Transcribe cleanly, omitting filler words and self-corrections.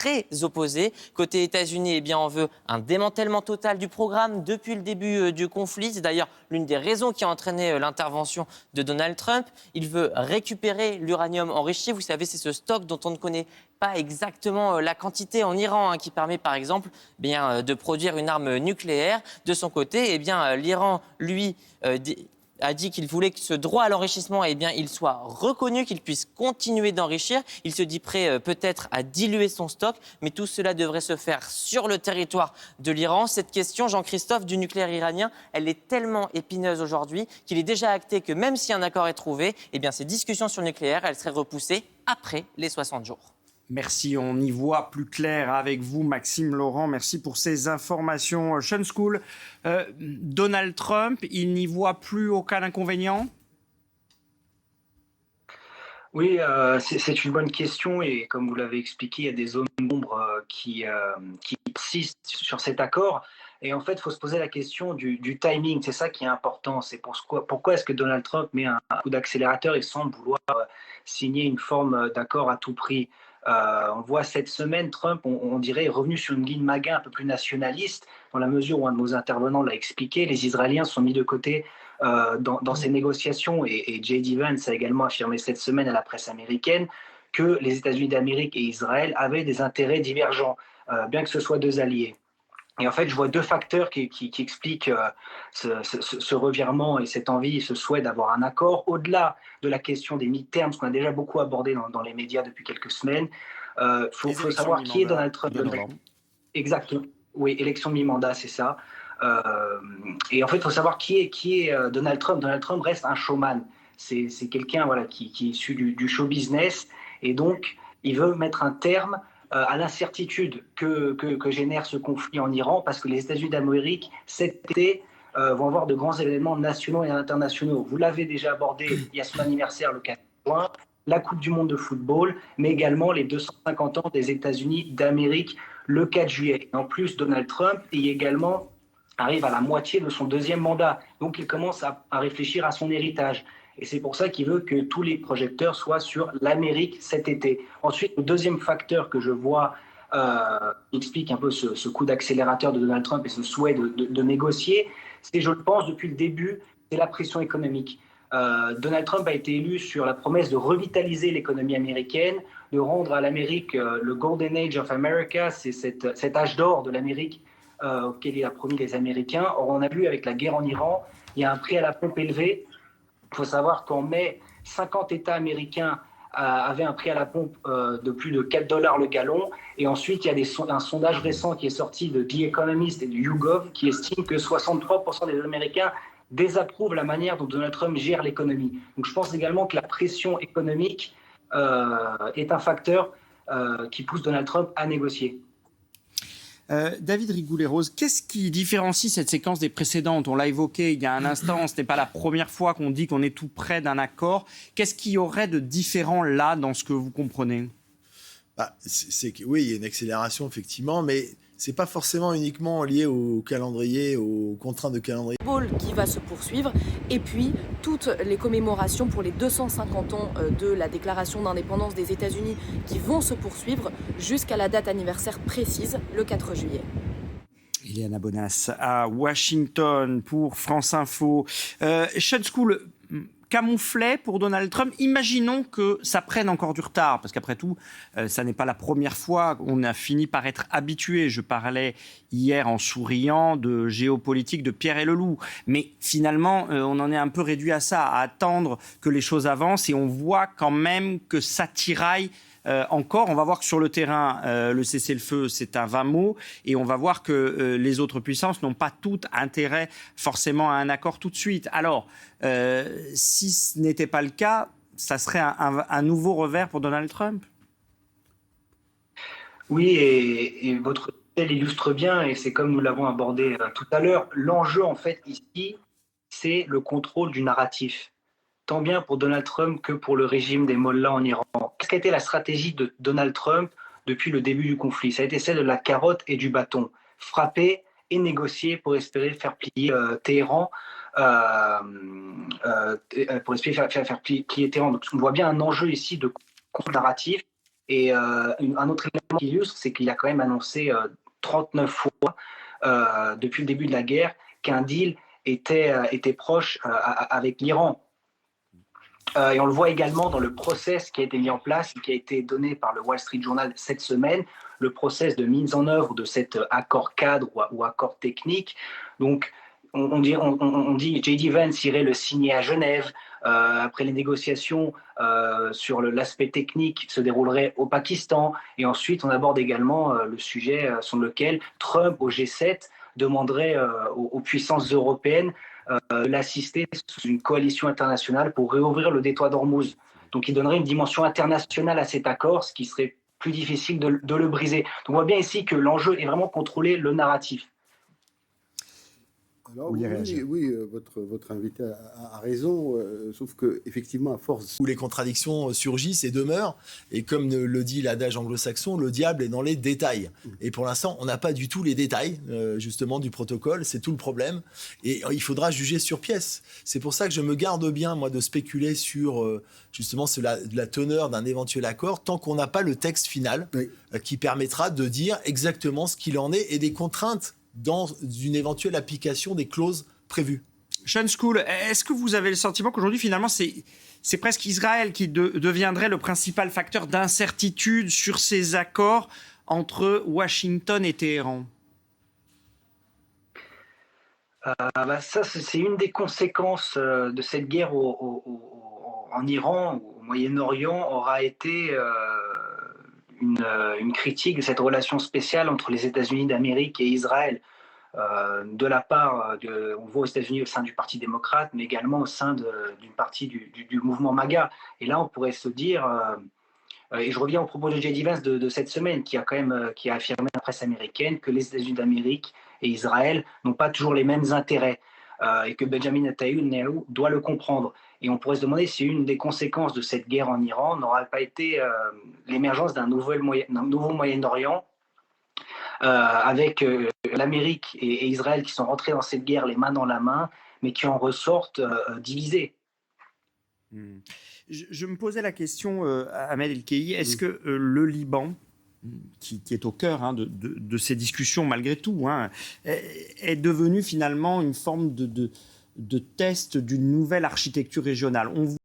très opposés. Côté États-Unis, eh bien, on veut un démantèlement total du programme depuis le début du conflit. C'est d'ailleurs l'une des raisons qui a entraîné l'intervention de Donald Trump. Il veut récupérer l'uranium enrichi. Vous savez, c'est ce stock dont on ne connaît pas exactement la quantité en Iran, qui permet par exemple de produire une arme nucléaire. De son côté, l'Iran, lui, a dit qu'il voulait que ce droit à l'enrichissement, il soit reconnu, qu'il puisse continuer d'enrichir. Il se dit prêt peut-être à diluer son stock, mais tout cela devrait se faire sur le territoire de l'Iran. Cette question, Jean-Christophe, du nucléaire iranien, elle est tellement épineuse aujourd'hui qu'il est déjà acté que même si un accord est trouvé, ces discussions sur le nucléaire, elles seraient repoussées après les 60 jours. Merci, on y voit plus clair avec vous, Maxime Laurent. Merci pour ces informations. Sean School, Donald Trump, il n'y voit plus aucun inconvénient ? Oui, c'est une bonne question et comme vous l'avez expliqué, il y a des zones d'ombre qui persistent sur cet accord. Et en fait, il faut se poser la question du timing. C'est ça qui est important. C'est pourquoi est-ce que Donald Trump met un coup d'accélérateur et semble vouloir signer une forme d'accord à tout prix. On voit cette semaine, Trump, on dirait, est revenu sur une ligne MAGA un peu plus nationaliste, dans la mesure où un de nos intervenants l'a expliqué. Les Israéliens sont mis de côté dans ces négociations, et J.D. Vance a également affirmé cette semaine à la presse américaine que les États-Unis d'Amérique et Israël avaient des intérêts divergents, bien que ce soit deux alliés. Et en fait, je vois deux facteurs qui expliquent ce revirement et cette envie, ce souhait d'avoir un accord, au-delà de la question des midterms, qu'on a déjà beaucoup abordé dans les médias depuis quelques semaines. Faut savoir qui est Donald Trump. Exactement. Oui, élection de mi-mandat, c'est ça. Et en fait, il faut savoir qui est Donald Trump. Donald Trump reste un showman. C'est quelqu'un qui est issu du show business. Et donc, il veut mettre un terme à l'incertitude que génère ce conflit en Iran, parce que les États-Unis d'Amérique, cet été, vont avoir de grands événements nationaux et internationaux. Vous l'avez déjà abordé, il y a son anniversaire le 4 juin, la Coupe du monde de football, mais également les 250 ans des États-Unis d'Amérique le 4 juillet. Et en plus, Donald Trump arrive à la moitié de son deuxième mandat. Donc, il commence à réfléchir à son héritage. Et c'est pour ça qu'il veut que tous les projecteurs soient sur l'Amérique cet été. Ensuite, le deuxième facteur que je vois explique un peu ce coup d'accélérateur de Donald Trump et ce souhait de négocier, c'est, je pense, depuis le début, c'est la pression économique. Donald Trump a été élu sur la promesse de revitaliser l'économie américaine, de rendre à l'Amérique le Golden Age of America, c'est cet âge d'or de l'Amérique auquel il a promis les Américains. Or, on a vu avec la guerre en Iran, il y a un prix à la pompe élevé. Il faut savoir qu'en mai, 50 États américains avaient un prix à la pompe de plus de $4 le gallon. Et ensuite, il y a un sondage récent qui est sorti de The Economist et du YouGov qui estime que 63% des Américains désapprouvent la manière dont Donald Trump gère l'économie. Donc je pense également que la pression économique est un facteur qui pousse Donald Trump à négocier. David Rigoulet-Rose, qu'est-ce qui différencie cette séquence des précédentes ? On l'a évoqué il y a un instant, ce n'est pas la première fois qu'on dit qu'on est tout près d'un accord. Qu'est-ce qu'il y aurait de différent là dans ce que vous comprenez ? Oui, il y a une accélération effectivement, mais c'est pas forcément uniquement lié au calendrier, aux contraintes de calendrier. Qui va se poursuivre, et puis toutes les commémorations pour les 250 ans de la déclaration d'indépendance des États-Unis qui vont se poursuivre jusqu'à la date anniversaire précise, le 4 juillet. Ileana Bonas à Washington pour France Info. Sean School, camouflet pour Donald Trump. Imaginons que ça prenne encore du retard, parce qu'après tout, ça n'est pas la première fois qu'on a fini par être habitué. Je parlais hier en souriant de géopolitique de Pierre et Leloup. Mais finalement, on en est un peu réduit à ça, à attendre que les choses avancent, et on voit quand même que ça tiraille encore. On va voir que sur le terrain, le cessez-le-feu, c'est un vain mot, et on va voir que les autres puissances n'ont pas tout intérêt forcément à un accord tout de suite. Alors, si ce n'était pas le cas, ça serait un nouveau revers pour Donald Trump. Oui, et votre tel illustre bien, et c'est comme nous l'avons abordé tout à l'heure, l'enjeu en fait ici, c'est le contrôle du narratif, tant bien pour Donald Trump que pour le régime des mollahs en Iran. Qu'est-ce qu'a été la stratégie de Donald Trump depuis le début du conflit ? Ça a été celle de la carotte et du bâton. Frapper et négocier pour espérer faire plier Téhéran. Pour espérer faire plier Téhéran. Donc on voit bien un enjeu ici de contrôle narratif. Et un autre élément qui illustre, c'est qu'il a quand même annoncé 39 fois depuis le début de la guerre qu'un deal était proche avec l'Iran. Et on le voit également dans le process qui a été mis en place et qui a été donné par le Wall Street Journal cette semaine, le process de mise en œuvre de cet accord cadre ou accord technique. Donc, on dit J.D. Vance irait le signer à Genève. Après les négociations sur l'aspect technique se dérouleraient au Pakistan. Et ensuite, on aborde également le sujet sur lequel Trump, au G7, demanderait aux puissances européennes l'assister sous une coalition internationale pour réouvrir le détroit d'Ormuz. Donc il donnerait une dimension internationale à cet accord, ce qui serait plus difficile de le briser. Donc on voit bien ici que l'enjeu est vraiment contrôler le narratif. Alors, oui, votre invité a raison, sauf qu'effectivement, à force où les contradictions surgissent et demeurent, et comme le dit l'adage anglo-saxon, le diable est dans les détails. Et pour l'instant, on n'a pas du tout les détails, justement, du protocole, c'est tout le problème, et il faudra juger sur pièce. C'est pour ça que je me garde bien, moi, de spéculer sur, justement, la teneur d'un éventuel accord, tant qu'on n'a pas le texte final, qui permettra de dire exactement ce qu'il en est, et des contraintes dans une éventuelle application des clauses prévues. Sean School, est-ce que vous avez le sentiment qu'aujourd'hui, finalement, c'est presque Israël qui deviendrait le principal facteur d'incertitude sur ces accords entre Washington et Téhéran? Ça, c'est une des conséquences de cette guerre en Iran, ou au Moyen-Orient, aura été une critique de cette relation spéciale entre les États-Unis d'Amérique et Israël, de la part, on voit aux États-Unis au sein du Parti démocrate, mais également au sein d'une partie du mouvement MAGA. Et là, on pourrait se dire, et je reviens au propos de J.D. Vance de cette semaine, qui a affirmé à la presse américaine que les États-Unis d'Amérique et Israël n'ont pas toujours les mêmes intérêts, et que Benjamin Netanyahu doit le comprendre. Et on pourrait se demander si une des conséquences de cette guerre en Iran n'aurait pas été l'émergence d'un nouveau Moyen-Orient, avec l'Amérique et Israël qui sont rentrés dans cette guerre les mains dans la main, mais qui en ressortent divisés. Je me posais la question, Ahmed El-Kheï, est-ce que le Liban, qui est au cœur de ces discussions malgré tout, est devenu finalement une forme de test d'une nouvelle architecture régionale?